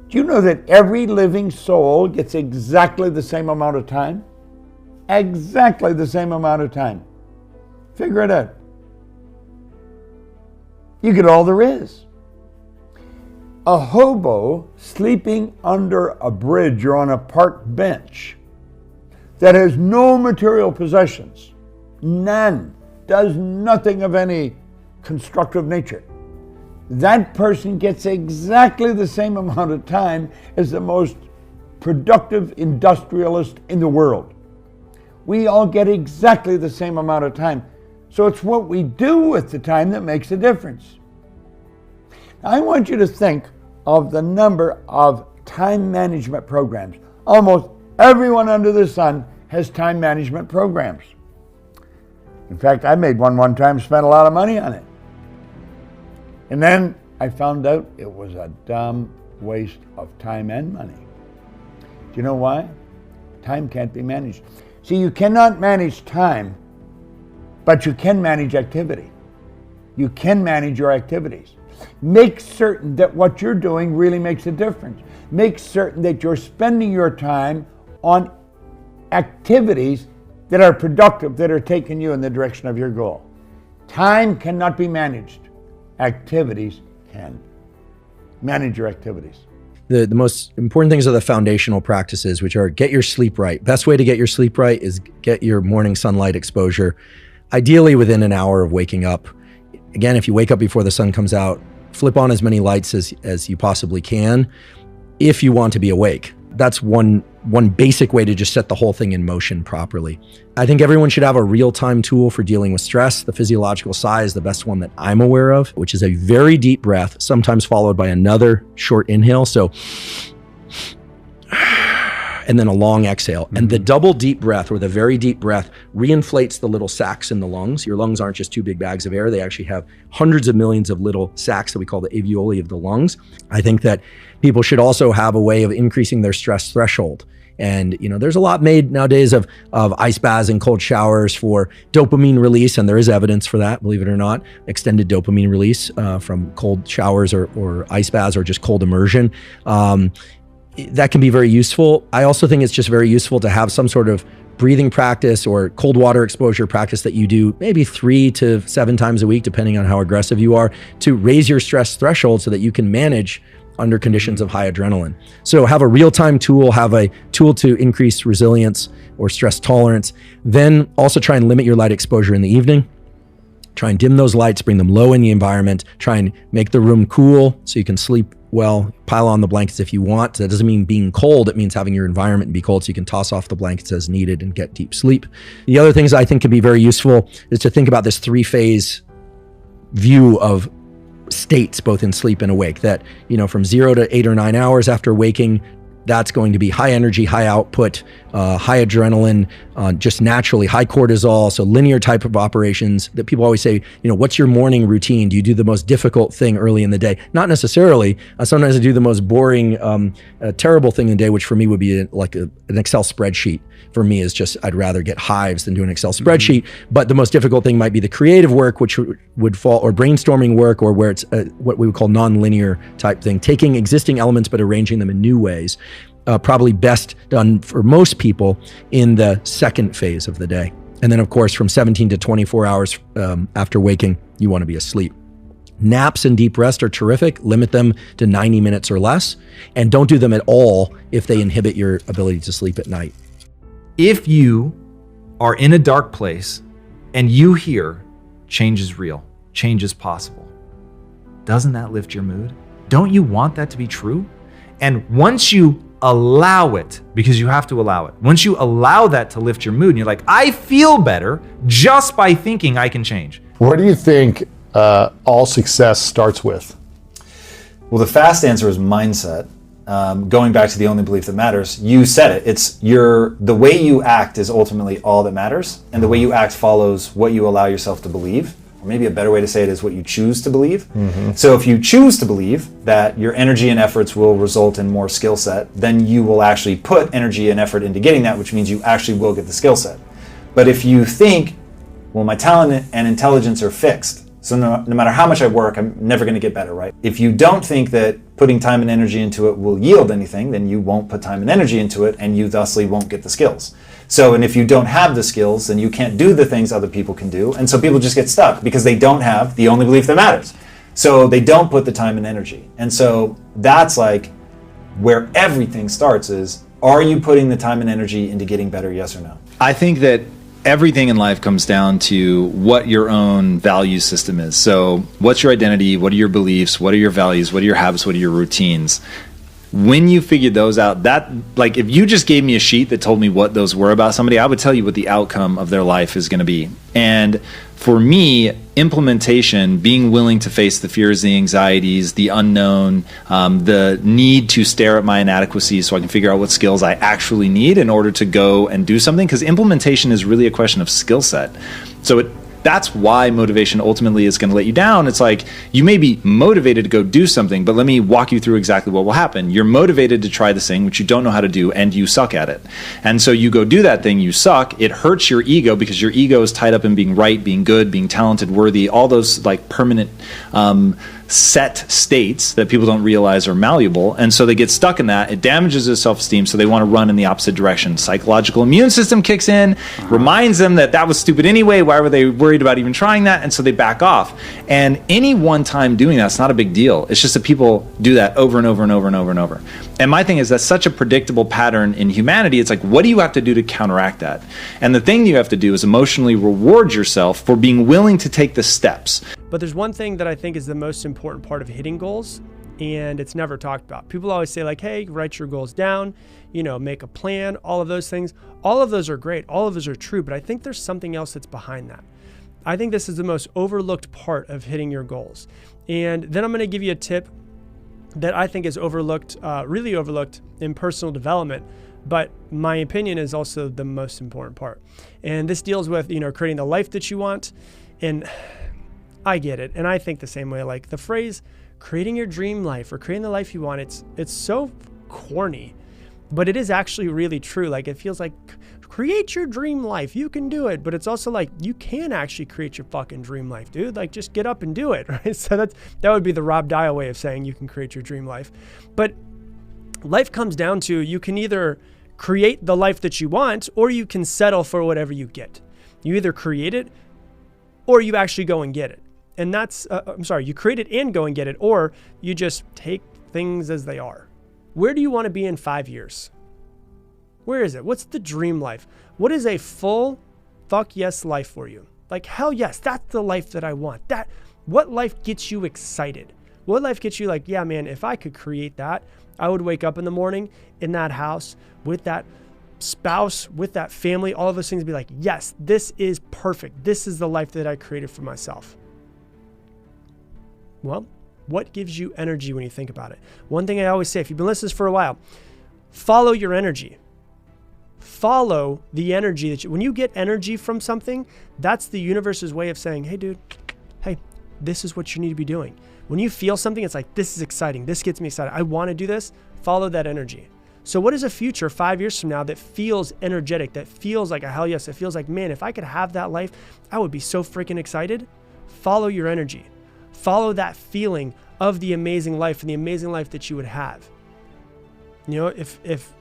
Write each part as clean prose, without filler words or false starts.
Do you know that every living soul gets exactly the same amount of time? Exactly the same amount of time. Figure it out. You get all there is. A hobo sleeping under a bridge or on a park bench that has no material possessions, none, does nothing of any constructive nature, that person gets exactly the same amount of time as the most productive industrialist in the world. We all get exactly the same amount of time. So it's what we do with the time that makes a difference. I want you to think of the number of time management programs. Almost everyone under the sun has time management programs. In fact, I made one time, spent a lot of money on it. And then I found out it was a dumb waste of time and money. Do you know why? Time can't be managed. See, you cannot manage time, but you can manage activity. You can manage your activities. Make certain that what you're doing really makes a difference. Make certain that you're spending your time on activities that are productive, that are taking you in the direction of your goal. Time cannot be managed. Activities can. Manage your activities. The most important things are the foundational practices, which are get your sleep right. Best way to get your sleep right is get your morning sunlight exposure, ideally within an hour of waking up. Again, if you wake up before the sun comes out, flip on as many lights as you possibly can if you want to be awake. That's one basic way to just set the whole thing in motion properly. I think everyone should have a real-time tool for dealing with stress. The physiological sigh is the best one that I'm aware of, which is a very deep breath, sometimes followed by another short inhale. So, and then a long exhale. And the double deep breath, or the very deep breath, reinflates the little sacs in the lungs. Your lungs aren't just two big bags of air. They actually have hundreds of millions of little sacs that we call the alveoli of the lungs. I think that people should also have a way of increasing their stress threshold. And there's a lot made nowadays of ice baths and cold showers for dopamine release, and there is evidence for that, believe it or not, extended dopamine release from cold showers or ice baths or just cold immersion. That can be very useful. I also think it's just very useful to have some sort of breathing practice or cold water exposure practice that you do maybe 3 to 7 times a week, depending on how aggressive you are, to raise your stress threshold so that you can manage under conditions of high adrenaline. So have a real-time tool, have a tool to increase resilience or stress tolerance. Then also try and limit your light exposure in the evening. Try and dim those lights, bring them low in the environment. Try and make the room cool so you can sleep well. Pile on the blankets if you want. That doesn't mean being cold. It means having your environment be cold so you can toss off the blankets as needed and get deep sleep. The other things I think can be very useful is to think about this 3-phase view of states, both in sleep and awake, that, from 0 to 8 or 9 hours after waking, that's going to be high energy, high output, high adrenaline, just naturally high cortisol. So linear type of operations that people always say, what's your morning routine? Do you do the most difficult thing early in the day? Not necessarily. Sometimes I do the most boring, terrible thing in the day, which for me would be like an Excel spreadsheet. For me is just, I'd rather get hives than do an Excel spreadsheet. But the most difficult thing might be the creative work, which would fall, or brainstorming work, or where it's what we would call non-linear type thing, taking existing elements but arranging them in new ways. Probably best done for most people in the second phase of the day. And then of course, from 17 to 24 hours after waking, you want to be asleep. Naps and deep rest are terrific. Limit them to 90 minutes or less, and don't do them at all if they inhibit your ability to sleep at night. If you are in a dark place and you hear change is real, change is possible, doesn't that lift your mood? Don't you want that to be true? And once you allow it, because you have to allow it, once you allow that to lift your mood and you're like, I feel better just by thinking I can change. Where do you think all success starts with? Well, the fast answer is mindset. Going back to the only belief that matters, you said it. It's the way you act is ultimately all that matters, and the way you act follows what you allow yourself to believe. Or maybe a better way to say it is what you choose to believe. So if you choose to believe that your energy and efforts will result in more skill set, then you will actually put energy and effort into getting that, which means you actually will get the skill set. But if you think, well, my talent and intelligence are fixed, So no matter how much I work, I'm never going to get better, right? If you don't think that putting time and energy into it will yield anything, then you won't put time and energy into it, and you thusly won't get the skills. So, and if you don't have the skills, then you can't do the things other people can do. And so people just get stuck because they don't have the only belief that matters. So they don't put the time and energy. And so that's like where everything starts is, are you putting the time and energy into getting better, yes or no? I think that everything in life comes down to what your own value system is. So what's your identity? What are your beliefs? What are your values? What are your habits? What are your routines? When you figure those out, that, like, if you just gave me a sheet that told me what those were about somebody, I would tell you what the outcome of their life is going to be. And for me, implementation, being willing to face the fears, the anxieties, the unknown, the need to stare at my inadequacies so I can figure out what skills I actually need in order to go and do something, because implementation is really a question of skill set. So that's why motivation ultimately is going to let you down. It's like, you may be motivated to go do something, but let me walk you through exactly what will happen. You're motivated to try this thing, which you don't know how to do, and you suck at it. And so you go do that thing, you suck, it hurts your ego because your ego is tied up in being right, being good, being talented, worthy, all those like permanent set states that people don't realize are malleable. And so they get stuck in that. It damages their self-esteem, so they want to run in the opposite direction. Psychological immune system kicks in, reminds them that that was stupid anyway. Why were they worried about even trying that? And so they back off. And any one time doing that's not a big deal. It's just that people do that over and over and over and over and over. And my thing is, that's such a predictable pattern in humanity. It's like, what do you have to do to counteract that? And the thing you have to do is emotionally reward yourself for being willing to take the steps. But there's one thing that I think is the most important part of hitting goals, and it's never talked about. People always say like, hey, write your goals down, make a plan, all of those things. All of those are great. All of those are true, but I think there's something else that's behind that. I think this is the most overlooked part of hitting your goals. And then I'm going to give you a tip that I think is overlooked, really overlooked in personal development, but my opinion is also the most important part. And this deals with, creating the life that you want. And I get it. And I think the same way, like the phrase creating your dream life or creating the life you want, it's so corny, but it is actually really true. Like, it feels like create your dream life. You can do it. But it's also like, you can actually create your fucking dream life, dude. Like, just get up and do it. Right. So that would be the Rob Dial way of saying you can create your dream life. But life comes down to, you can either create the life that you want, or you can settle for whatever you get. You either create it or you actually go and get it. And that's, you create it and go and get it, or you just take things as they are. Where do you want to be in 5 years? Where is it? What's the dream life? What is a full fuck yes life for you? Like, hell yes, that's the life that I want. What life gets you excited? What life gets you like, yeah, man, if I could create that, I would wake up in the morning in that house with that spouse, with that family, all of those things, be like, yes, this is perfect. This is the life that I created for myself. Well, what gives you energy when you think about it? One thing I always say, if you've been listening to this for a while, follow your energy. Follow the energy when you get energy from something, that's the universe's way of saying, hey, dude, hey, this is what you need to be doing. When you feel something, it's like, this is exciting. This gets me excited. I want to do this. Follow that energy. So what is a future 5 years from now that feels energetic, that feels like a hell yes? It feels like, man, if I could have that life, I would be so freaking excited. Follow your energy. Follow that feeling of the amazing life and the amazing life that you would have. If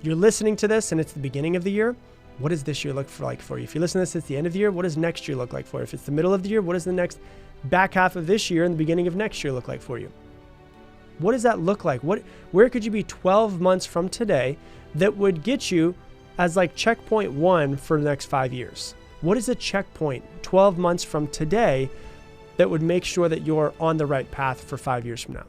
you're listening to this and it's the beginning of the year, what does this year look like for you? If you listen to this at the end of the year, what does next year look like for you? If it's the middle of the year, what does the next back half of this year and the beginning of next year look like for you? What does that look like? Where could you be 12 months from today that would get you as like checkpoint 1 for the next 5 years? What is a checkpoint 12 months from today that would make sure that you're on the right path for 5 years from now?